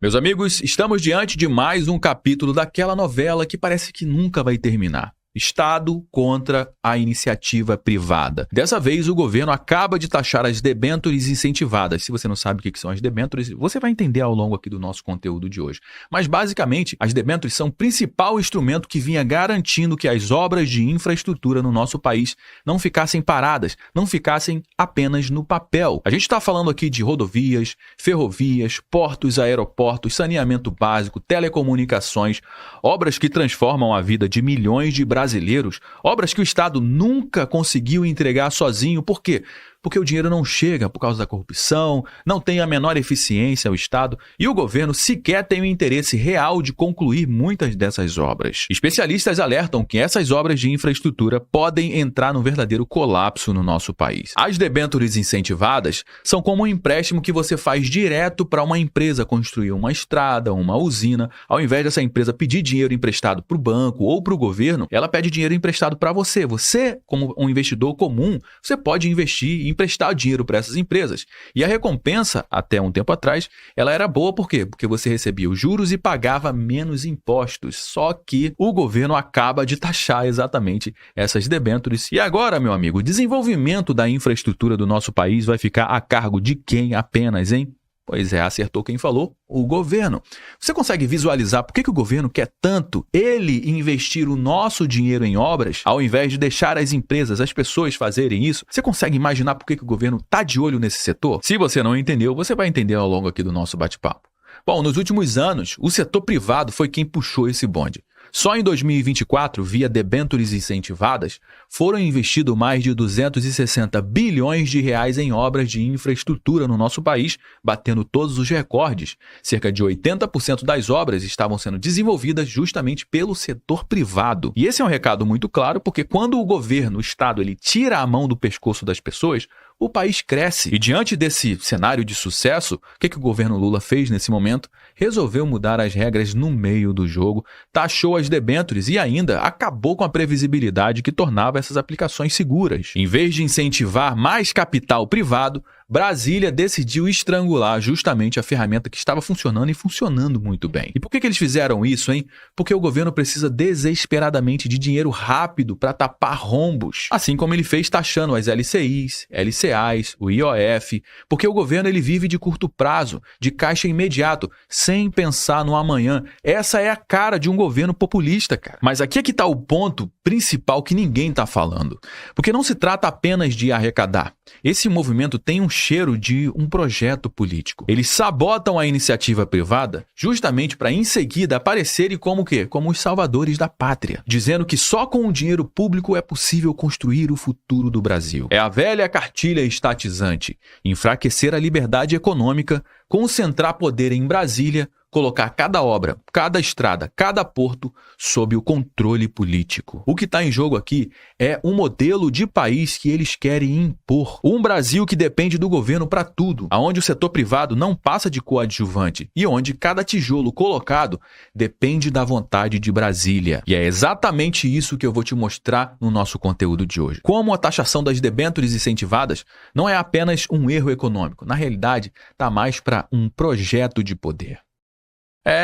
Meus amigos, estamos diante de mais um capítulo daquela novela que parece que nunca vai terminar. Estado contra a iniciativa privada. Dessa vez, o governo acaba de taxar as debêntures incentivadas. Se você não sabe o que são as debêntures, você vai entender ao longo aqui do nosso conteúdo de hoje. Mas, basicamente, as debêntures são o principal instrumento que vinha garantindo que as obras de infraestrutura no nosso país não ficassem paradas, não ficassem apenas no papel. A gente está falando aqui de rodovias, ferrovias, portos, aeroportos, saneamento básico, telecomunicações, obras que transformam a vida de milhões de brasileiros, obras que o Estado nunca conseguiu entregar sozinho. Por quê? Porque o dinheiro não chega por causa da corrupção, não tem a menor eficiência ao Estado e o governo sequer tem o interesse real de concluir muitas dessas obras. Especialistas alertam que essas obras de infraestrutura podem entrar num verdadeiro colapso no nosso país. As debêntures incentivadas são como um empréstimo que você faz direto para uma empresa construir uma estrada, uma usina. Ao invés dessa empresa pedir dinheiro emprestado para o banco ou para o governo, ela pede dinheiro emprestado para você. Você, como um investidor comum, você pode investir e emprestar dinheiro para essas empresas. E a recompensa, até um tempo atrás, ela era boa. Por quê? Porque você recebia os juros e pagava menos impostos. Só que o governo acaba de taxar exatamente essas debêntures. E agora, meu amigo, o desenvolvimento da infraestrutura do nosso país vai ficar a cargo de quem apenas, hein? Pois é, acertou quem falou, o governo. Você consegue visualizar por que o governo quer tanto ele investir o nosso dinheiro em obras, ao invés de deixar as empresas, as pessoas fazerem isso? Você consegue imaginar por que o governo está de olho nesse setor? Se você não entendeu, você vai entender ao longo aqui do nosso bate-papo. Bom, nos últimos anos, o setor privado foi quem puxou esse bonde. Só em 2024, via debêntures incentivadas, foram investidos mais de 260 bilhões de reais em obras de infraestrutura no nosso país, batendo todos os recordes. Cerca de 80% das obras estavam sendo desenvolvidas justamente pelo setor privado. E esse é um recado muito claro, porque quando o governo, o Estado, ele tira a mão do pescoço das pessoas, o país cresce. E diante desse cenário de sucesso, o que o governo Lula fez nesse momento? Resolveu mudar as regras no meio do jogo, taxou as debêntures e ainda acabou com a previsibilidade que tornava essas aplicações seguras. Em vez de incentivar mais capital privado, Brasília decidiu estrangular justamente a ferramenta que estava funcionando e funcionando muito bem. E por que eles fizeram isso, hein? Porque o governo precisa desesperadamente de dinheiro rápido para tapar rombos. Assim como ele fez taxando as LCIs, LCAs, o IOF, porque o governo ele vive de curto prazo, de caixa imediato, sem pensar no amanhã. Essa é a cara de um governo populista, cara. Mas aqui é que está o ponto principal que ninguém está falando. Porque não se trata apenas de arrecadar. Esse movimento tem um cheiro de um projeto político. Eles sabotam a iniciativa privada justamente para em seguida aparecerem como o quê? Como os salvadores da pátria, dizendo que só com o dinheiro público é possível construir o futuro do Brasil. É a velha cartilha estatizante: enfraquecer a liberdade econômica, concentrar poder em Brasília, colocar cada obra, cada estrada, cada porto sob o controle político. O que está em jogo aqui é um modelo de país que eles querem impor. Um Brasil que depende do governo para tudo, onde o setor privado não passa de coadjuvante e onde cada tijolo colocado depende da vontade de Brasília. E é exatamente isso que eu vou te mostrar no nosso conteúdo de hoje. Como a taxação das debêntures incentivadas não é apenas um erro econômico, na realidade está mais para um projeto de poder.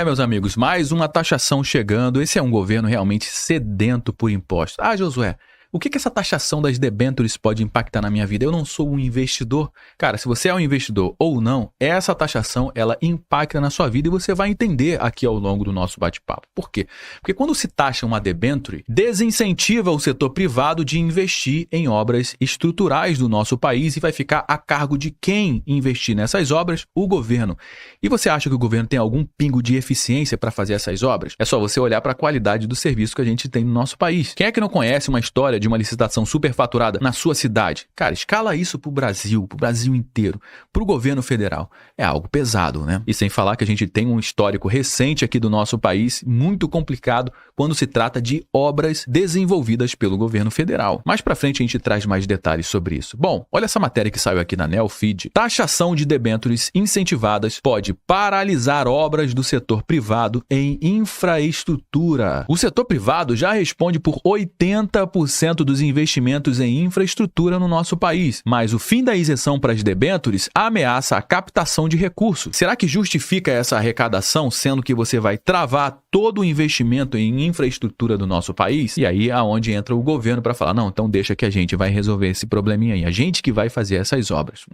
Meus amigos, mais uma taxação chegando. Esse é um governo realmente sedento por impostos. Josué, o que essa taxação das debêntures pode impactar na minha vida? Eu não sou um investidor. Cara, se você é um investidor ou não, essa taxação, ela impacta na sua vida e você vai entender aqui ao longo do nosso bate-papo. Por quê? Porque quando se taxa uma debênture, desincentiva o setor privado de investir em obras estruturais do nosso país e vai ficar a cargo de quem investir nessas obras? O governo. E você acha que o governo tem algum pingo de eficiência para fazer essas obras? É só você olhar para a qualidade do serviço que a gente tem no nosso país. Quem é que não conhece uma história de uma licitação superfaturada na sua cidade? Cara, escala isso pro Brasil inteiro, pro governo federal. É algo pesado, né? E sem falar que a gente tem um histórico recente aqui do nosso país muito complicado quando se trata de obras desenvolvidas pelo governo federal. Mais pra frente a gente traz mais detalhes sobre isso. Bom, olha essa matéria que saiu aqui na Neofeed. Taxação de debêntures incentivadas pode paralisar obras do setor privado em infraestrutura. O setor privado já responde por 80% aumento dos investimentos em infraestrutura no nosso país, mas o fim da isenção para as debêntures ameaça a captação de recursos. Será que justifica essa arrecadação, sendo que você vai travar todo o investimento em infraestrutura do nosso país? E aí é onde entra o governo para falar, não, então deixa que a gente vai resolver esse probleminha aí, a gente que vai fazer essas obras.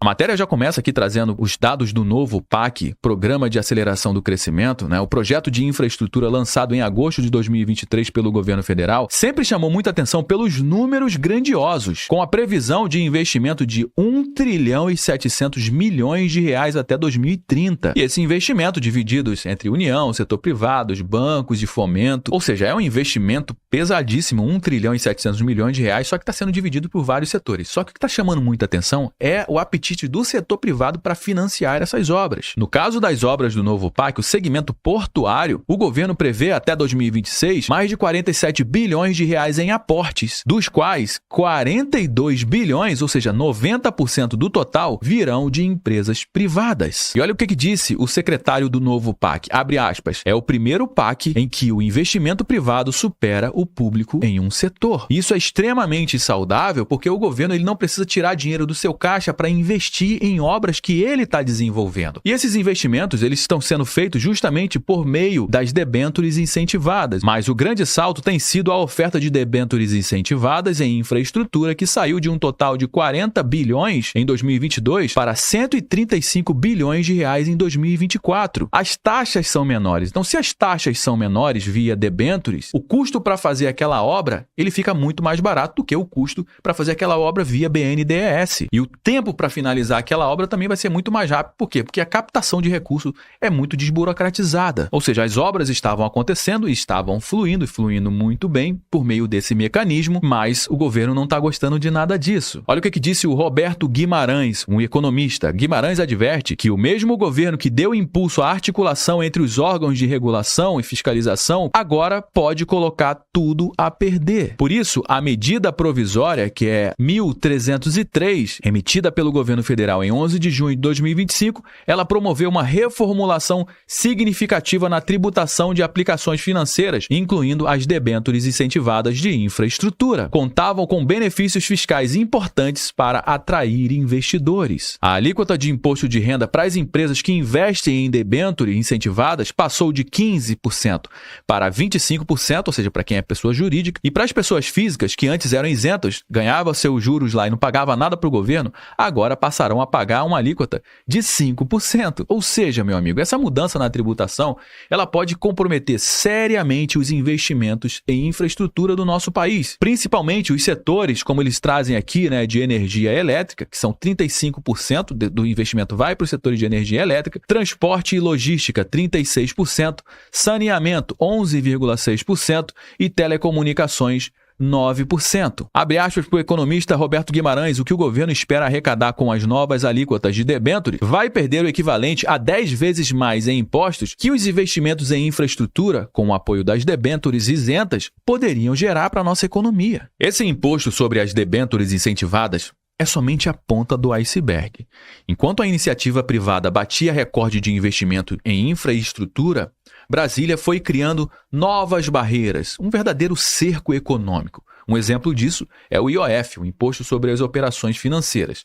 A matéria já começa aqui trazendo os dados do novo PAC, Programa de Aceleração do Crescimento, né? O projeto de infraestrutura lançado em agosto de 2023 pelo governo federal sempre chamou muita atenção pelos números grandiosos, com a previsão de investimento de 1 trilhão e 700 milhões de reais até 2030. E esse investimento divididos entre União, setor privado, os bancos de fomento, ou seja, é um investimento pesadíssimo, 1 trilhão e 700 milhões de reais, só que está sendo dividido por vários setores. Só que o que está chamando muita atenção é o apetite do setor privado para financiar essas obras. No caso das obras do novo PAC, o segmento portuário, o governo prevê até 2026 mais de 47 bilhões de reais em aportes, dos quais 42 bilhões, ou seja, 90% do total, virão de empresas privadas. E olha o que disse o secretário do novo PAC, abre aspas, é o primeiro PAC em que o investimento privado supera o público em um setor. Isso é extremamente saudável porque o governo ele não precisa tirar dinheiro do seu caixa para investir em obras que ele está desenvolvendo. E esses investimentos eles estão sendo feitos justamente por meio das debêntures incentivadas. Mas o grande salto tem sido a oferta de debêntures incentivadas em infraestrutura que saiu de um total de 40 bilhões em 2022 para 135 bilhões de reais em 2024. As taxas são menores. Então, se as taxas são menores via debêntures, o custo para fazer aquela obra ele fica muito mais barato do que o custo para fazer aquela obra via BNDES. E o tempo para finalizar aquela obra também vai ser muito mais rápido. Por quê? Porque a captação de recursos é muito desburocratizada. Ou seja, as obras estavam acontecendo e estavam fluindo e fluindo muito bem por meio desse mecanismo, mas o governo não está gostando de nada disso. Olha o que disse o Roberto Guimarães, um economista. Guimarães adverte que o mesmo governo que deu impulso à articulação entre os órgãos de regulação e fiscalização agora pode colocar tudo a perder. Por isso, a medida provisória, que é 1303, emitida pelo governo federal em 11 de junho de 2025, ela promoveu uma reformulação significativa na tributação de aplicações financeiras, incluindo as debêntures incentivadas de infraestrutura. Contavam com benefícios fiscais importantes para atrair investidores. A alíquota de imposto de renda para as empresas que investem em debêntures incentivadas passou de 15% para 25%, ou seja, para quem é pessoa jurídica, e para as pessoas físicas que antes eram isentas, ganhavam seus juros lá e não pagava nada para o governo, agora passarão a pagar uma alíquota de 5%. Ou seja, meu amigo, essa mudança na tributação, ela pode comprometer seriamente os investimentos em infraestrutura do nosso país, principalmente os setores, como eles trazem aqui, né, de energia elétrica, que são 35% do investimento vai para os setores de energia elétrica, transporte e logística, 36%, saneamento, 11,6% e telecomunicações, 9%. Abre aspas para o economista Roberto Guimarães, o que o governo espera arrecadar com as novas alíquotas de debêntures vai perder o equivalente a 10 vezes mais em impostos que os investimentos em infraestrutura, com o apoio das debêntures isentas, poderiam gerar para a nossa economia. Esse imposto sobre as debêntures incentivadas é somente a ponta do iceberg. Enquanto a iniciativa privada batia recorde de investimento em infraestrutura, Brasília foi criando novas barreiras, um verdadeiro cerco econômico. Um exemplo disso é o IOF, o Imposto sobre as Operações Financeiras.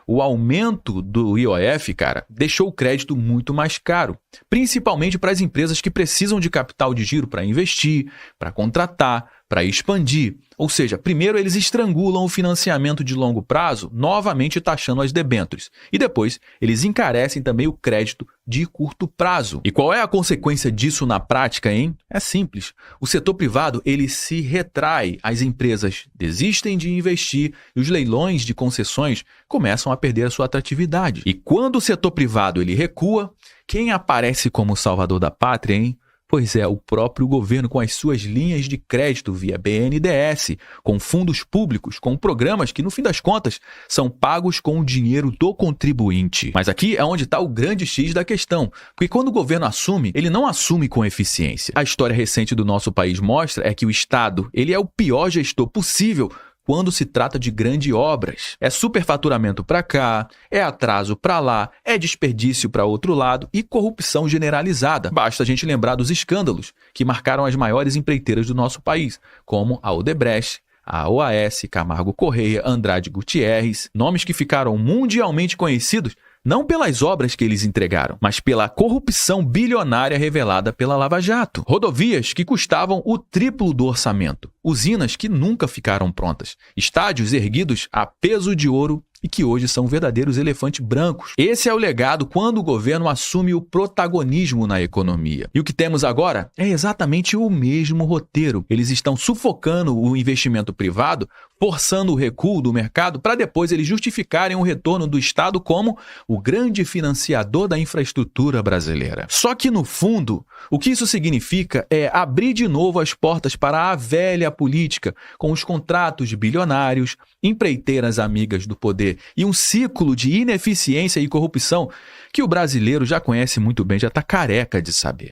O aumento do IOF, cara, deixou o crédito muito mais caro, principalmente para as empresas que precisam de capital de giro para investir, para contratar, para expandir. Ou seja, primeiro eles estrangulam o financiamento de longo prazo, novamente taxando as debêntures. E depois eles encarecem também o crédito de curto prazo. E qual é a consequência disso na prática, hein? É simples. O setor privado ele se retrai, as empresas desistem de investir e os leilões de concessões começam a perder a sua atratividade. E quando o setor privado ele recua, quem aparece como salvador da pátria, hein? Pois é, o próprio governo com as suas linhas de crédito via BNDES, com fundos públicos, com programas que, no fim das contas, são pagos com o dinheiro do contribuinte. Mas aqui é onde está o grande X da questão, porque quando o governo assume, ele não assume com eficiência. A história recente do nosso país mostra é que o Estado ele é o pior gestor possível quando se trata de grandes obras. É superfaturamento para cá, é atraso para lá, é desperdício para outro lado e corrupção generalizada. Basta a gente lembrar dos escândalos que marcaram as maiores empreiteiras do nosso país, como a Odebrecht, a OAS, Camargo Correia, Andrade Gutierrez, nomes que ficaram mundialmente conhecidos não pelas obras que eles entregaram, mas pela corrupção bilionária revelada pela Lava Jato. Rodovias que custavam o triplo do orçamento, usinas que nunca ficaram prontas, estádios erguidos a peso de ouro e que hoje são verdadeiros elefantes brancos. Esse é o legado quando o governo assume o protagonismo na economia. E o que temos agora é exatamente o mesmo roteiro. Eles estão sufocando o investimento privado, forçando o recuo do mercado para depois eles justificarem o retorno do Estado como o grande financiador da infraestrutura brasileira. Só que, no fundo, o que isso significa é abrir de novo as portas para a velha política, com os contratos bilionários, empreiteiras amigas do poder e um ciclo de ineficiência e corrupção que o brasileiro já conhece muito bem, já está careca de saber.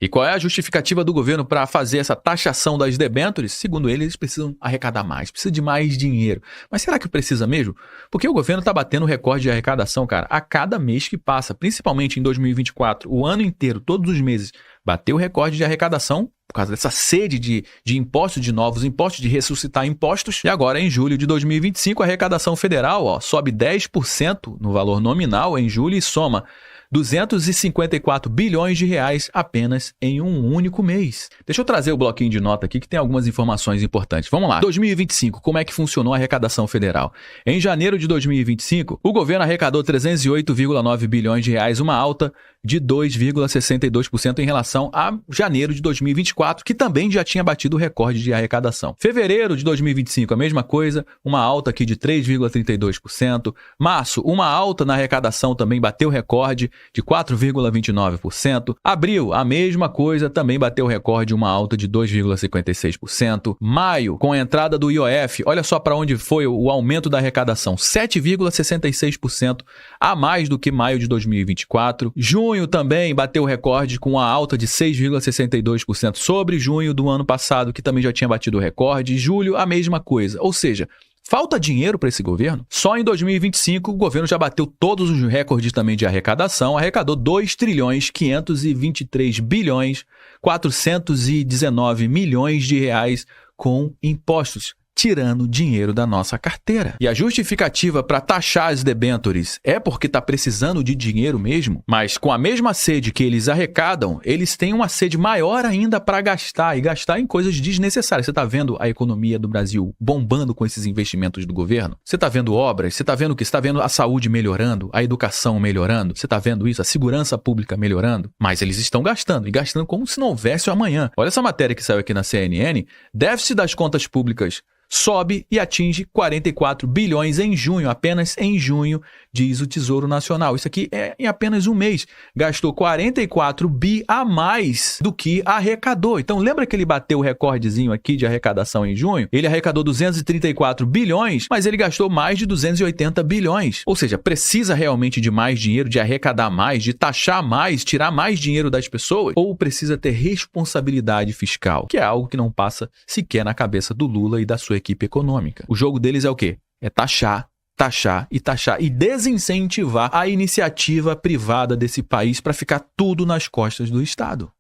E qual é a justificativa do governo para fazer essa taxação das debêntures? Segundo eles precisam arrecadar mais, precisa de mais dinheiro. Mas será que precisa mesmo? Porque o governo está batendo recorde de arrecadação, cara, a cada mês que passa, principalmente em 2024, o ano inteiro, todos os meses, bateu o recorde de arrecadação por causa dessa sede de impostos, de novos impostos, de ressuscitar impostos. E agora, em julho de 2025, a arrecadação federal sobe 10% no valor nominal em julho e soma 254 bilhões de reais apenas em um único mês. Deixa eu trazer o bloquinho de nota aqui que tem algumas informações importantes. Vamos lá. 2025, como é que funcionou a arrecadação federal? Em janeiro de 2025, o governo arrecadou 308,9 bilhões de reais, uma alta de 2,62% em relação a janeiro de 2024, que também já tinha batido o recorde de arrecadação. Fevereiro de 2025, a mesma coisa, uma alta aqui de 3,32%. Março, uma alta na arrecadação também bateu o recorde de 4,29%. Abril, a mesma coisa, também bateu o recorde, uma alta de 2,56%. Maio, com a entrada do IOF, olha só para onde foi o aumento da arrecadação, 7,66% a mais do que maio de 2024. Junho também bateu o recorde com a alta de 6,62% sobre junho do ano passado, que também já tinha batido o recorde. Julho, a mesma coisa. Ou seja, falta dinheiro para esse governo? Só em 2025 o governo já bateu todos os recordes também de arrecadação, arrecadou 2 trilhões 523 bilhões 419 milhões de reais com impostos, tirando dinheiro da nossa carteira. E a justificativa para taxar as debêntures é porque está precisando de dinheiro mesmo? Mas com a mesma sede que eles arrecadam, eles têm uma sede maior ainda para gastar, e gastar em coisas desnecessárias. Você está vendo a economia do Brasil bombando com esses investimentos do governo? Você está vendo obras? Você está vendo o quê? Você está vendo a saúde melhorando, a educação melhorando? Você está vendo isso? A segurança pública melhorando? Mas eles estão gastando, e gastando como se não houvesse o amanhã. Olha essa matéria que saiu aqui na CNN, déficit das contas públicas sobe e atinge 44 bilhões em junho, apenas em junho, diz o Tesouro Nacional. Isso aqui é em apenas um mês. Gastou 44 bi a mais do que arrecadou. Então, lembra que ele bateu o recordezinho aqui de arrecadação em junho? Ele arrecadou 234 bilhões, mas ele gastou mais de 280 bilhões. Ou seja, precisa realmente de mais dinheiro, de arrecadar mais, de taxar mais, tirar mais dinheiro das pessoas? Ou precisa ter responsabilidade fiscal, que é algo que não passa sequer na cabeça do Lula e da sua equipe econômica. O jogo deles é o quê? É taxar, taxar e desincentivar a iniciativa privada desse país para ficar tudo nas costas do Estado.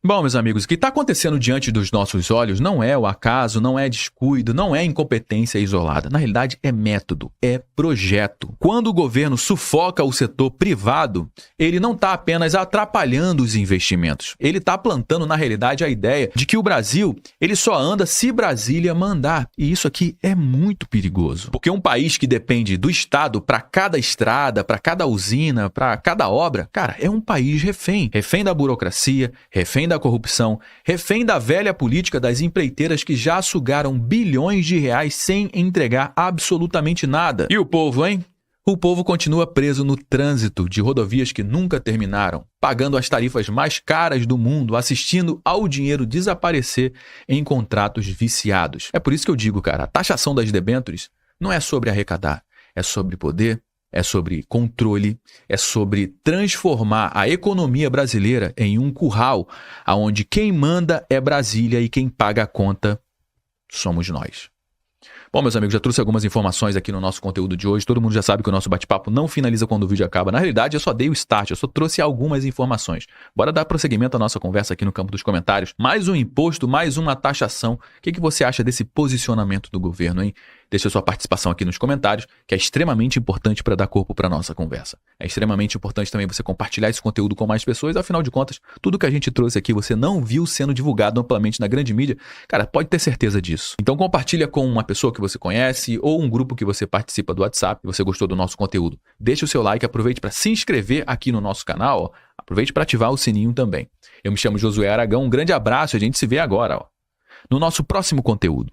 Bom, meus amigos, o que está acontecendo diante dos nossos olhos não é o acaso, não é descuido, não é incompetência isolada. Na realidade, é método, é projeto. Quando o governo sufoca o setor privado, ele não está apenas atrapalhando os investimentos. Ele está plantando, na realidade, a ideia de que o Brasil ele só anda se Brasília mandar. E isso aqui é muito perigoso. Porque um país que depende do Estado para cada estrada, para cada usina, para cada obra, cara, é um país refém. Refém da burocracia, refém da corrupção, refém da velha política das empreiteiras que já sugaram bilhões de reais sem entregar absolutamente nada. E o povo, hein? O povo continua preso no trânsito de rodovias que nunca terminaram, pagando as tarifas mais caras do mundo, assistindo ao dinheiro desaparecer em contratos viciados. É por isso que eu digo, cara, a taxação das debêntures não é sobre arrecadar, é sobre poder, é sobre controle, é sobre transformar a economia brasileira em um curral, onde quem manda é Brasília e quem paga a conta somos nós. Bom, meus amigos, já trouxe algumas informações aqui no nosso conteúdo de hoje. Todo mundo já sabe que o nosso bate-papo não finaliza quando o vídeo acaba. Na realidade, eu só dei o start, eu só trouxe algumas informações. Bora dar prosseguimento à nossa conversa aqui no campo dos comentários. Mais um imposto, mais uma taxação. O que você acha desse posicionamento do governo, hein? Deixa sua participação aqui nos comentários, que é extremamente importante para dar corpo para a nossa conversa. É extremamente importante também você compartilhar esse conteúdo com mais pessoas. Afinal de contas, tudo que a gente trouxe aqui você não viu sendo divulgado amplamente na grande mídia. Cara, pode ter certeza disso. Então compartilha com uma pessoa que você conhece ou um grupo que você participa do WhatsApp e você gostou do nosso conteúdo. Deixa o seu like, aproveite para se inscrever aqui no nosso canal, ó. Aproveite para ativar o sininho também. Eu me chamo Josué Aragão, um grande abraço e a gente se vê agora, ó, no nosso próximo conteúdo.